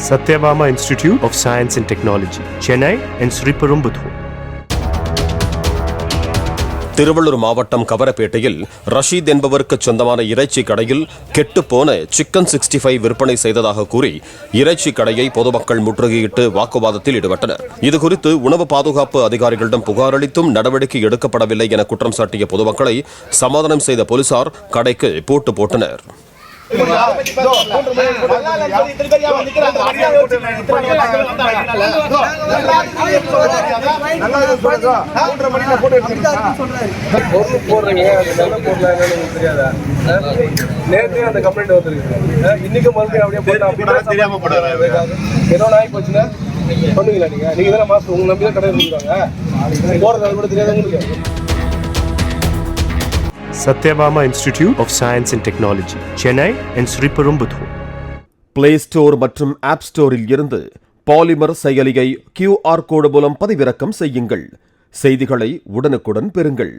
Satyabama Institute of Science and Technology, Chennai and Sriperumbudur. Tiruvallur மாவட்டம் கவரப்பேட்டையில் ரஷீத் என்பவருக்கு சொந்தமான இறைச்சி கடையில் கெட்டுப்போன சிக்கன் 65 விற்பனை செய்ததாக கூறி இறைச்சி கடையை பொதுமக்கள் முற்றுகையிட்டு வாக்குவாதத்தில் ஈடுபட்டனர். இதுகுறித்து உணவு பாதுகாப்பு அதிகாரிகளிடம் புகார் அளித்தும் நடவடிக்கை எடுக்கப்படவில்லை என குற்றம் சாட்டிய பொதுமக்களை சமாதானம் செய்த போலீசார் கடைக்கு பூட்டு போட்டனர். நேற்று அந்த கம்ப்ளைண்ட் வந்துருக்கு. இன்னைக்கு மறுபடியும் அப்படியே ஏதோ நாய் போச்சுன்னா பண்ணுவீங்களா? நீங்க தானே மாஸ்க் உங்க நம்பி தான் கடை கொடுக்குறாங்க. போறது கூட தெரியாது உங்களுக்கு. Satyabama Institute of Science and Technology, Chennai and Sriperumbudur. Play store மற்றும் ஆப் ஸ்டோரில் இருந்து பாலிமர் செயலியை QR கோடு மூலம் பதிவிறக்கம் செய்யுங்கள். செய்திகளை உடனுக்குடன் பெறுங்கள்.